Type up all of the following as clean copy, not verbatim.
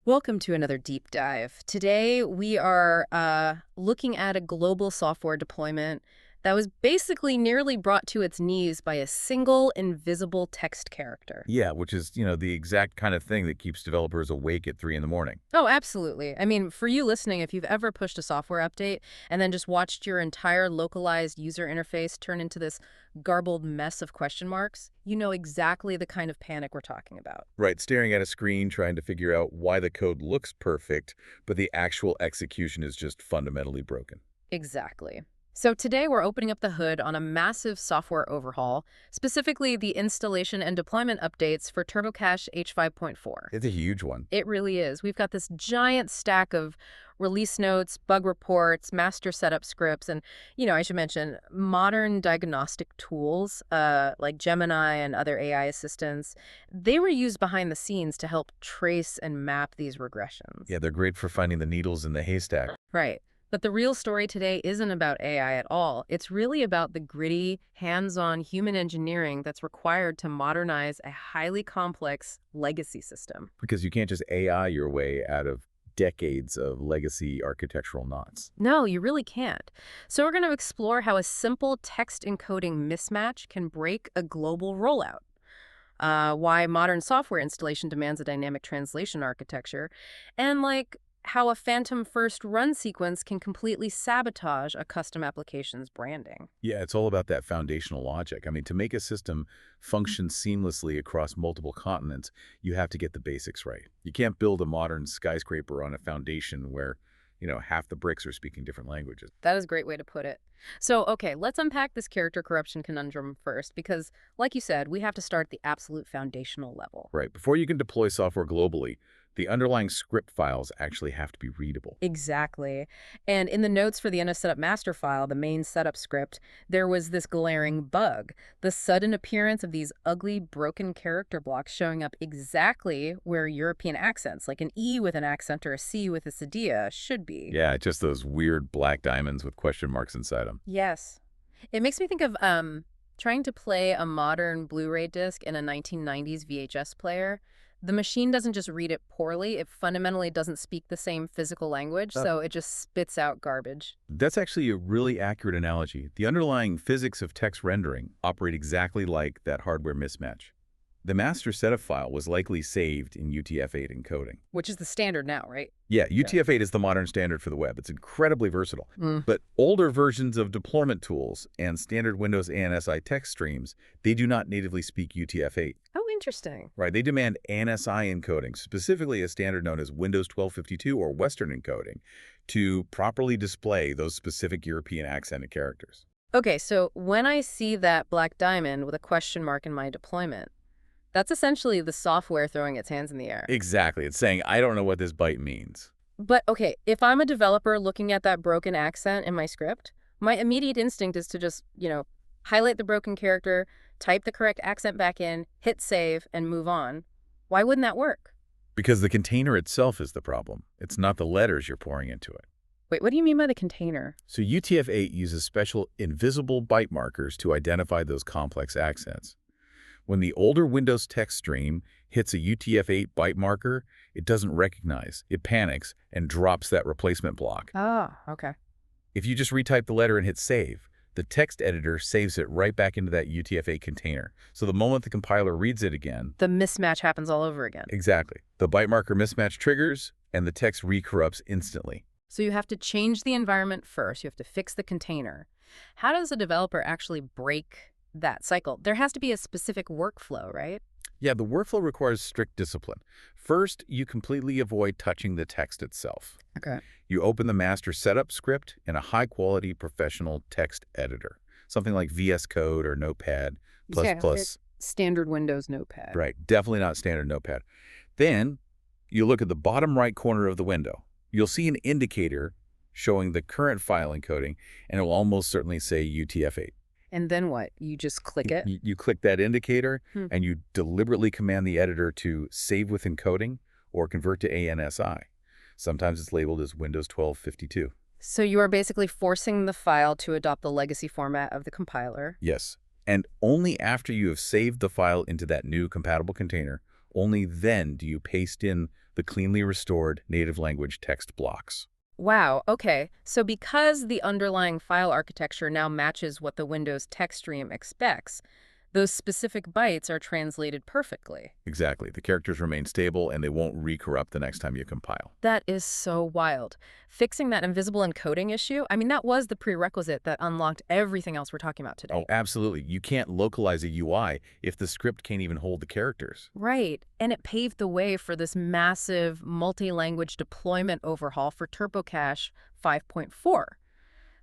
Welcome to another deep dive. Today we are looking at a global software deployment that was basically nearly brought to its knees by a single invisible text character. Yeah, which is, the exact kind of thing that keeps developers awake at 3 in the morning. Oh, absolutely. I mean, for you listening, if you've ever pushed a software update and then just watched your entire localized user interface turn into this garbled mess of question marks, you know exactly the kind of panic we're talking about. Right, staring at a screen trying to figure out why the code looks perfect, but the actual execution is just fundamentally broken. Exactly. So today we're opening up the hood on a massive software overhaul, specifically the installation and deployment updates for TurboCASH H5.4. It's a huge one. It really is. We've got this giant stack of release notes, bug reports, master setup scripts, and, I should mention modern diagnostic tools like Gemini and other AI assistants. They were used behind the scenes to help trace and map these regressions. Yeah, they're great for finding the needles in the haystack. Right. But the real story today isn't about AI at all. It's really about the gritty, hands-on human engineering that's required to modernize a highly complex legacy system. Because you can't just AI your way out of decades of legacy architectural knots. No, you really can't. So we're going to explore how a simple text encoding mismatch can break a global rollout. Why modern software installation demands a dynamic translation architecture, and how a phantom first run sequence can completely sabotage a custom application's branding. Yeah, it's all about that foundational logic. I mean, to make a system function seamlessly across multiple continents, you have to get the basics right. You can't build a modern skyscraper on a foundation where, half the bricks are speaking different languages. That is a great way to put it. So, okay, let's unpack this character corruption conundrum first, because, like you said, we have to start at the absolute foundational level. Right. Before you can deploy software globally, the underlying script files actually have to be readable. Exactly. And in the notes for the InnoSetup master file, the main setup script, there was this glaring bug. The sudden appearance of these ugly, broken character blocks showing up exactly where European accents, like an E with an accent or a C with a cedilla, should be. Yeah, just those weird black diamonds with question marks inside them. Yes. It makes me think of trying to play a modern Blu-ray disc in a 1990s VHS player. The machine doesn't just read it poorly, it fundamentally doesn't speak the same physical language, so it just spits out garbage. That's actually a really accurate analogy. The underlying physics of text rendering operate exactly like that hardware mismatch. The master setup file was likely saved in UTF-8 encoding. Which is the standard now, right? Yeah, UTF-8 is the modern standard for the web. It's incredibly versatile. Mm. But older versions of deployment tools and standard Windows ANSI text streams, they do not natively speak UTF-8. Oh, interesting. Right, they demand ANSI encoding, specifically a standard known as Windows 1252 or Western encoding, to properly display those specific European accented characters. Okay, so when I see that black diamond with a question mark in my deployment, that's essentially the software throwing its hands in the air. Exactly. It's saying, I don't know what this byte means. But okay, if I'm a developer looking at that broken accent in my script, my immediate instinct is to just, highlight the broken character, type the correct accent back in, hit save, and move on. Why wouldn't that work? Because the container itself is the problem. It's not the letters you're pouring into it. Wait, what do you mean by the container? So UTF-8 uses special invisible byte markers to identify those complex accents. When the older Windows text stream hits a UTF-8 byte marker, it doesn't recognize. It panics and drops that replacement block. Oh, okay. If you just retype the letter and hit save, the text editor saves it right back into that UTF-8 container. So the moment the compiler reads it again, The mismatch happens all over again. exactly, the byte marker mismatch triggers and the text recorrupts instantly. So you have to change the environment first. You have to fix the container. How does a developer actually break that cycle? There has to be a specific workflow, right? Yeah, the workflow requires strict discipline. First, you completely avoid touching the text itself. Okay. You open the master setup script in a high-quality professional text editor, something like VS Code or Notepad++. Standard Windows Notepad. Right, definitely not standard Notepad. Then, you look at the bottom right corner of the window. You'll see an indicator showing the current file encoding, and it will almost certainly say UTF-8. And then what? You just click it? You click that indicator, and you deliberately command the editor to save with encoding or convert to ANSI. Sometimes it's labeled as Windows 1252. So you are basically forcing the file to adopt the legacy format of the compiler. Yes, and only after you have saved the file into that new compatible container, only then do you paste in the cleanly restored native language text blocks. Wow, okay. So because the underlying file architecture now matches what the Windows text stream expects, those specific bytes are translated perfectly. Exactly. The characters remain stable and they won't recorrupt the next time you compile. That is so wild. Fixing that invisible encoding issue, I mean, that was the prerequisite that unlocked everything else we're talking about today. Oh, absolutely. You can't localize a UI if the script can't even hold the characters. Right. And it paved the way for this massive multi-language deployment overhaul for TurboCASH 5.4.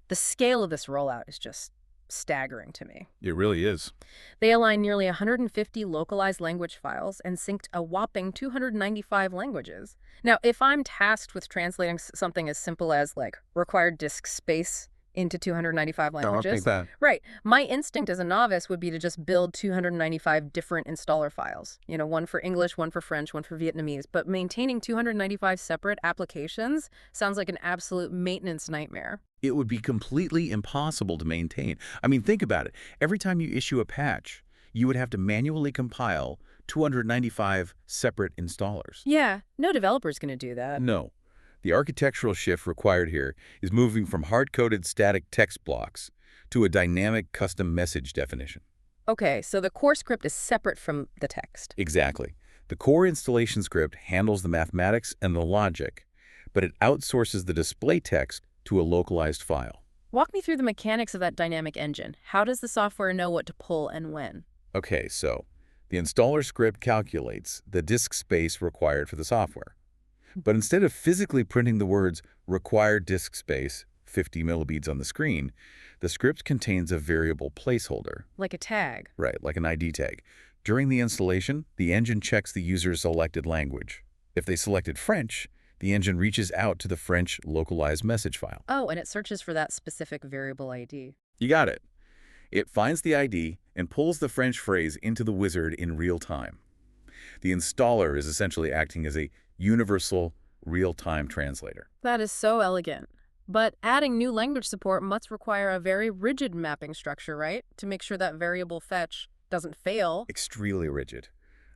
The scale of this rollout is just staggering to me. It really is. They aligned nearly 150 localized language files and synced a whopping 295 languages. Now, if I'm tasked with translating something as simple as, like, required disk space into 295 languages, Don't think that. right, my instinct as a novice would be to just build 295 different installer files. You know, one for English, one for French, one for Vietnamese. But maintaining 295 separate applications sounds like an absolute maintenance nightmare. It would be completely impossible to maintain. I mean, think about it. Every time you issue a patch, you would have to manually compile 295 separate installers. Yeah, no developer's going to do that. No. The architectural shift required here is moving from hard-coded static text blocks to a dynamic custom message definition. Okay, so the core script is separate from the text. Exactly. The core installation script handles the mathematics and the logic, but it outsources the display text to a localized file. Walk me through the mechanics of that dynamic engine. How does the software know what to pull and when? Okay, so the installer script calculates the disk space required for the software. But instead of physically printing the words required disk space, 50 millibeats on the screen, the script contains a variable placeholder. Like a tag. Right, like an ID tag. During the installation, the engine checks the user's selected language. If they selected French, the engine reaches out to the French localized message file. Oh, and it searches for that specific variable ID. You got it. It finds the ID and pulls the French phrase into the wizard in real time. The installer is essentially acting as a universal real-time translator. That is so elegant. But adding new language support must require a very rigid mapping structure, right? To make sure that variable fetch doesn't fail. Extremely rigid.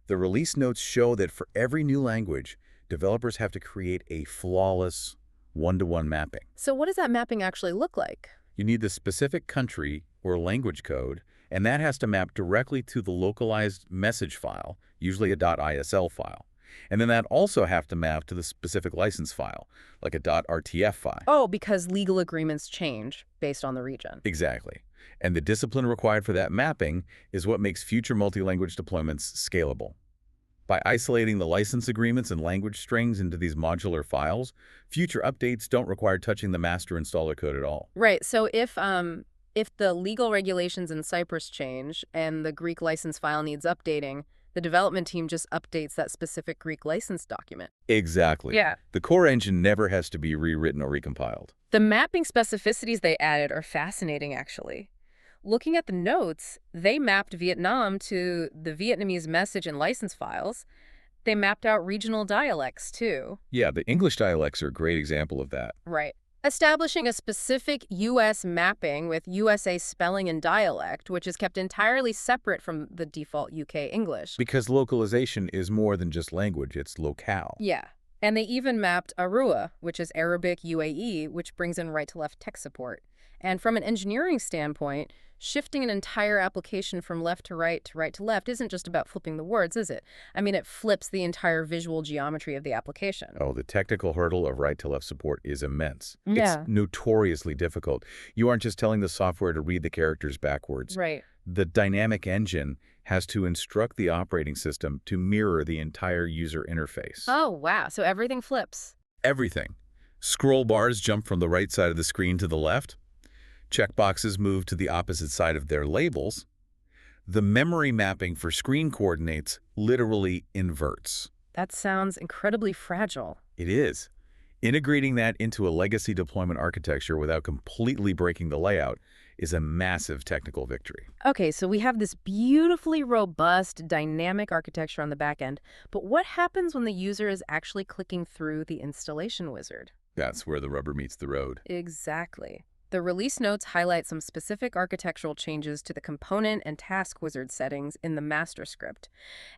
The release notes show that for every new language, developers have to create a flawless one-to-one mapping. So what does that mapping actually look like? You need the specific country or language code, and that has to map directly to the localized message file, usually a .isl file. And then that also have to map to the specific license file, like a .rtf file. Oh, because legal agreements change based on the region. Exactly. And the discipline required for that mapping is what makes future multi-language deployments scalable. By isolating the license agreements and language strings into these modular files, future updates don't require touching the master installer code at all. Right. So if the legal regulations in Cyprus change and the Greek license file needs updating, the development team just updates that specific Greek license document. Exactly. Yeah. The core engine never has to be rewritten or recompiled. The mapping specificities they added are fascinating, actually. Looking at the notes, they mapped Vietnam to the Vietnamese message and license files. They mapped out regional dialects, too. Yeah, the English dialects are a great example of that. Right. Establishing a specific U.S. mapping with USA spelling and dialect, which is kept entirely separate from the default UK English. Because localization is more than just language, it's locale. Yeah. And they even mapped Arua, which is Arabic UAE, which brings in right-to-left text support. And from an engineering standpoint, shifting an entire application from left to right to left isn't just about flipping the words, is it? I mean, it flips the entire visual geometry of the application. Oh, the technical hurdle of right-to-left support is immense. Yeah. It's notoriously difficult. You aren't just telling the software to read the characters backwards. Right. The dynamic engine has to instruct the operating system to mirror the entire user interface. Oh, wow. So everything flips. Everything. Scroll bars jump from the right side of the screen to the left. Checkboxes move to the opposite side of their labels. The memory mapping for screen coordinates literally inverts. That sounds incredibly fragile. It is. Integrating that into a legacy deployment architecture without completely breaking the layout is a massive technical victory. Okay, so we have this beautifully robust, dynamic architecture on the back end, but what happens when the user is actually clicking through the installation wizard? That's where the rubber meets the road. Exactly. The release notes highlight some specific architectural changes to the component and task wizard settings in the master script.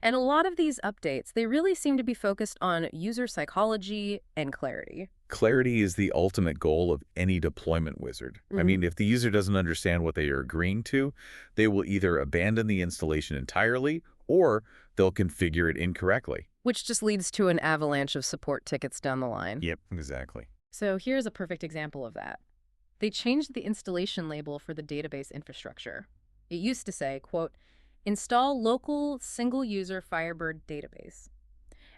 And a lot of these updates, they really seem to be focused on user psychology and clarity. Clarity is the ultimate goal of any deployment wizard. I Mhm. mean, if the user doesn't understand what they are agreeing to, they will either abandon the installation entirely or they'll configure it incorrectly. Which just leads to an avalanche of support tickets down the line. Yep, exactly. So here's a perfect example of that. They changed the installation label for the database infrastructure. It used to say, quote, install local single-user Firebird Database.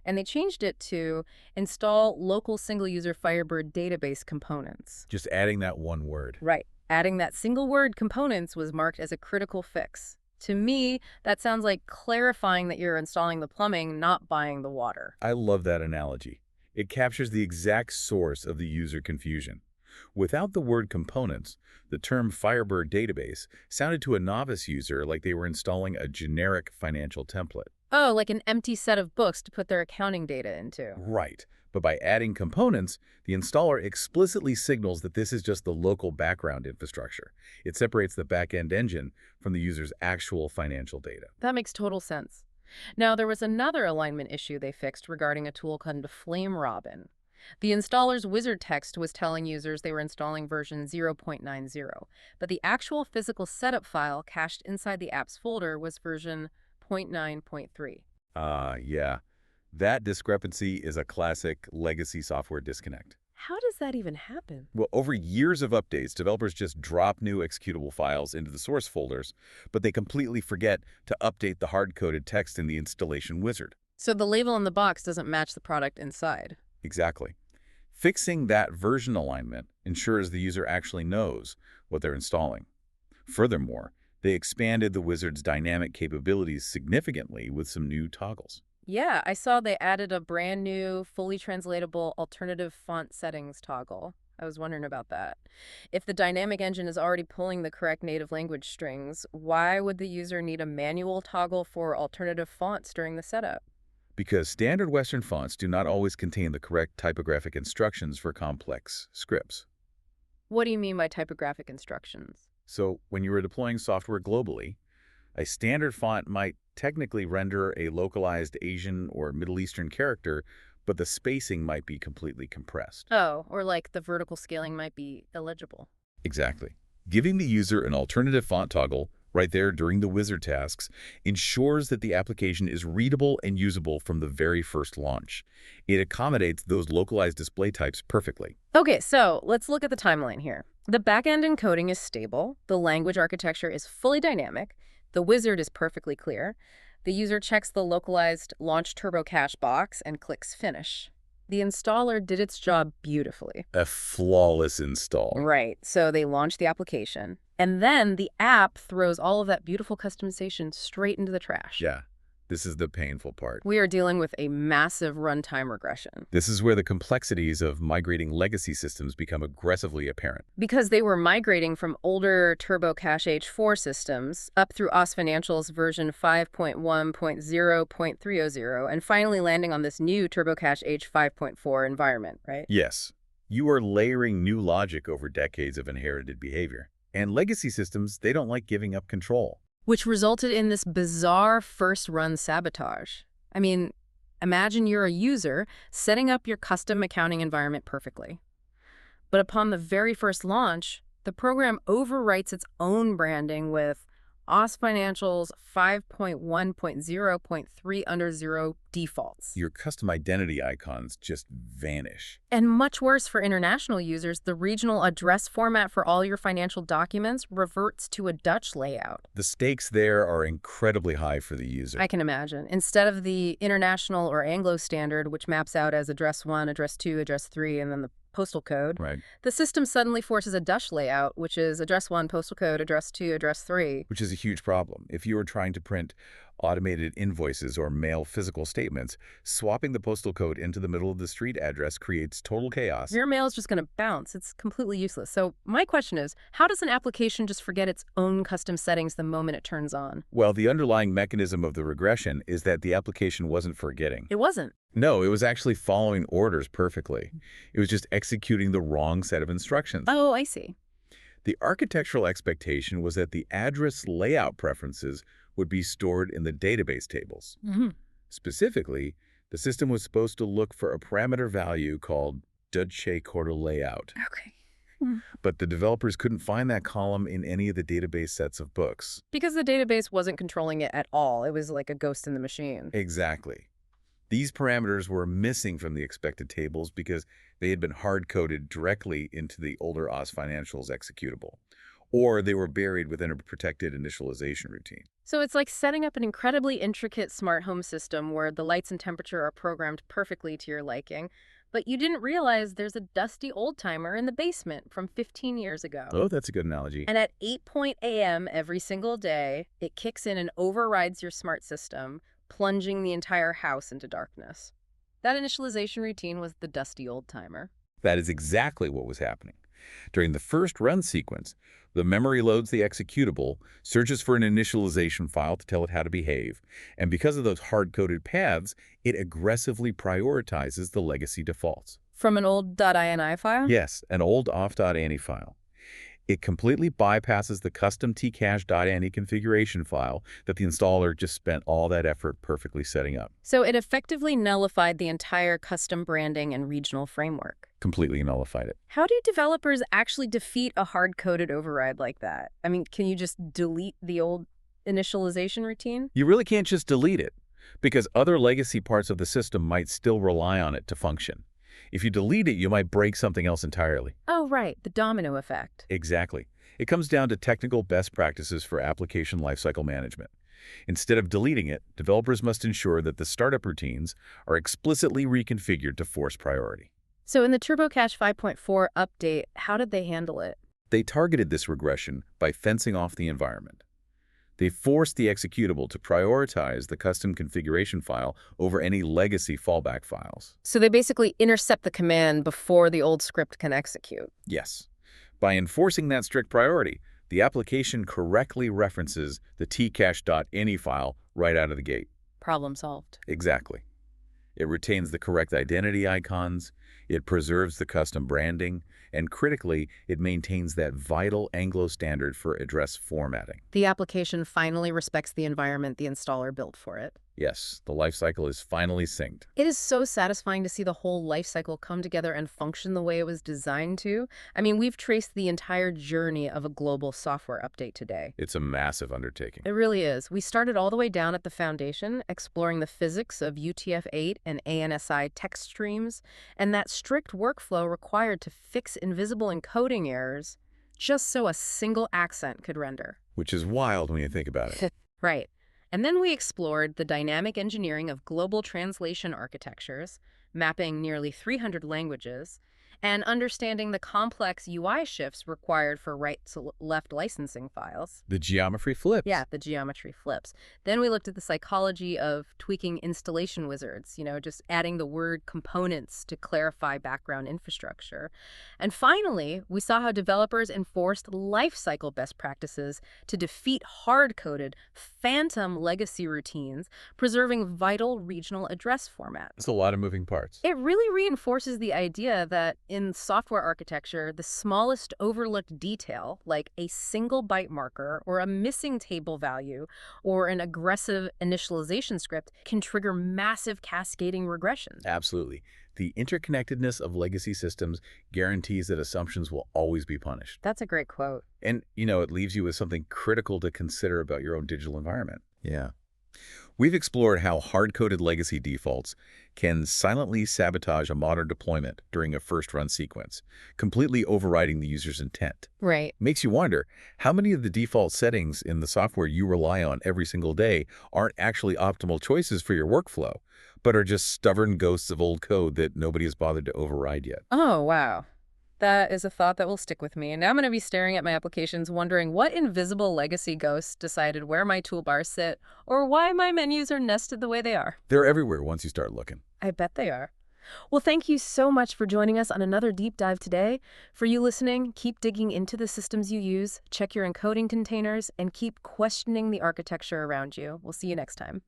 And they changed it to install local single-user Firebird Database components. Just adding that one word. Right. Adding that single word components was marked as a critical fix. To me, that sounds like clarifying that you're installing the plumbing, not buying the water. I love that analogy. It captures the exact source of the user confusion. Without the word components, the term Firebird Database sounded to a novice user like they were installing a generic financial template. Oh, like an empty set of books to put their accounting data into. Right. But by adding components, the installer explicitly signals that this is just the local background infrastructure. It separates the back-end engine from the user's actual financial data. That makes total sense. Now, there was another alignment issue they fixed regarding a tool called FlameRobin. The installer's wizard text was telling users they were installing version 0.90, but the actual physical setup file cached inside the apps folder was version 0.9.3. Yeah. That discrepancy is a classic legacy software disconnect. How does that even happen? Well, over years of updates, developers just drop new executable files into the source folders, but they completely forget to update the hard-coded text in the installation wizard. So the label in the box doesn't match the product inside. Exactly. Fixing that version alignment ensures the user actually knows what they're installing. Furthermore, they expanded the wizard's dynamic capabilities significantly with some new toggles. Yeah, I saw they added a brand new, fully translatable alternative font settings toggle. I was wondering about that. If the dynamic engine is already pulling the correct native language strings, why would the user need a manual toggle for alternative fonts during the setup? Because standard Western fonts do not always contain the correct typographic instructions for complex scripts. What do you mean by typographic instructions? So when you are deploying software globally, a standard font might technically render a localized Asian or Middle Eastern character, but the spacing might be completely compressed. Oh, or like the vertical scaling might be illegible. Exactly. Giving the user an alternative font toggle right there during the wizard tasks ensures that the application is readable and usable from the very first launch. It accommodates those localized display types perfectly. Okay, so let's look at the timeline here. The backend encoding is stable, the language architecture is fully dynamic, the wizard is perfectly clear, the user checks the localized Launch TurboCASH box and clicks Finish. The installer did its job beautifully. A flawless install. Right, so they launch the application, and then the app throws all of that beautiful customization straight into the trash. Yeah, this is the painful part. We are dealing with a massive runtime regression. This is where the complexities of migrating legacy systems become aggressively apparent. Because they were migrating from older TurboCASH-5-4 systems up through OS Financial's version 5.1.0.300 and finally landing on this new TurboCASH-5.4 environment, right? Yes, you are layering new logic over decades of inherited behavior. And legacy systems, they don't like giving up control. Which resulted in this bizarre first-run sabotage. I mean, imagine you're a user setting up your custom accounting environment perfectly. But upon the very first launch, the program overwrites its own branding with OS Financial's 5.1.0.300 defaults. Your custom identity icons just vanish. And much worse for international users, the regional address format for all your financial documents reverts to a Dutch layout. The stakes there are incredibly high for the user. I can imagine. Instead of the international or Anglo standard, which maps out as address 1, address 2, address 3, and then the postal code, Right. the system suddenly forces a Dutch layout, which is address 1, postal code, address 2, address 3. Which is a huge problem. If you are trying to print automated invoices or mail physical statements, swapping the postal code into the middle of the street address creates total chaos. Your mail is just going to bounce. It's completely useless. So my question is, how does an application just forget its own custom settings the moment it turns on? Well, the underlying mechanism of the regression is that the application wasn't forgetting. It wasn't. No, it was actually following orders perfectly. It was just executing the wrong set of instructions. Oh, I see. The architectural expectation was that the address layout preferences would be stored in the database tables. Specifically, the system was supposed to look for a parameter value called Duce Quarter Layout. Okay. But the developers couldn't find that column in any of the database sets of books. Because the database wasn't controlling it at all. It was like a ghost in the machine. Exactly. These parameters were missing from the expected tables because they had been hard-coded directly into the older OS Financials executable, or they were buried within a protected initialization routine. So it's like setting up an incredibly intricate smart home system where the lights and temperature are programmed perfectly to your liking, but you didn't realize there's a dusty old-timer in the basement from 15 years ago. Oh, that's a good analogy. And at 8 a.m. every single day, it kicks in and overrides your smart system, plunging the entire house into darkness. That initialization routine was the dusty old-timer. That is exactly what was happening. During the first run sequence, the memory loads the executable, searches for an initialization file to tell it how to behave, and because of those hard-coded paths, it aggressively prioritizes the legacy defaults. From an old .ini file? Yes, an old off.ani file. It completely bypasses the custom tcache.ani configuration file that the installer just spent all that effort perfectly setting up. So it effectively nullified the entire custom branding and regional framework. Completely nullified it. How do developers actually defeat a hard-coded override like that? I mean, can you just delete the old initialization routine? You really can't just delete it, because other legacy parts of the system might still rely on it to function. If you delete it, you might break something else entirely. Oh, right, the domino effect. Exactly. It comes down to technical best practices for application lifecycle management. Instead of deleting it, developers must ensure that the startup routines are explicitly reconfigured to force priority. So in the TurboCASH 5.4 update, how did they handle it? They targeted this regression by fencing off the environment. They forced the executable to prioritize the custom configuration file over any legacy fallback files. So they basically intercept the command before the old script can execute. Yes. By enforcing that strict priority, the application correctly references the tcache.ini file right out of the gate. Problem solved. Exactly. It retains the correct identity icons, it preserves the custom branding, and critically, it maintains that vital Anglo standard for address formatting. The application finally respects the environment the installer built for it. Yes, the lifecycle is finally synced. It is so satisfying to see the whole lifecycle come together and function the way it was designed to. I mean, we've traced the entire journey of a global software update today. It's a massive undertaking. It really is. We started all the way down at the foundation, exploring the physics of UTF-8 and ANSI text streams, and that strict workflow required to fix invisible encoding errors just so a single accent could render. Which is wild when you think about it. Right. And then we explored the dynamic engineering of global translation architectures, mapping nearly 300 languages, and understanding the complex UI shifts required for right-to-left licensing files. The geometry flips. Yeah, the geometry flips. Then we looked at the psychology of tweaking installation wizards, just adding the word components to clarify background infrastructure. And finally, we saw how developers enforced lifecycle best practices to defeat hard-coded, phantom legacy routines, preserving vital regional address formats. It's a lot of moving parts. It really reinforces the idea that in software architecture, the smallest overlooked detail, like a single byte marker or a missing table value or an aggressive initialization script, can trigger massive cascading regressions. Absolutely. The interconnectedness of legacy systems guarantees that assumptions will always be punished. That's a great quote. And, it leaves you with something critical to consider about your own digital environment. Yeah. We've explored how hard-coded legacy defaults can silently sabotage a modern deployment during a first-run sequence, completely overriding the user's intent. Right. Makes you wonder, how many of the default settings in the software you rely on every single day aren't actually optimal choices for your workflow, but are just stubborn ghosts of old code that nobody has bothered to override yet? Oh, wow. That is a thought that will stick with me. And now I'm going to be staring at my applications wondering what invisible legacy ghost decided where my toolbars sit or why my menus are nested the way they are. They're everywhere once you start looking. I bet they are. Well, thank you so much for joining us on another deep dive today. For you listening, keep digging into the systems you use, check your encoding containers, and keep questioning the architecture around you. We'll see you next time.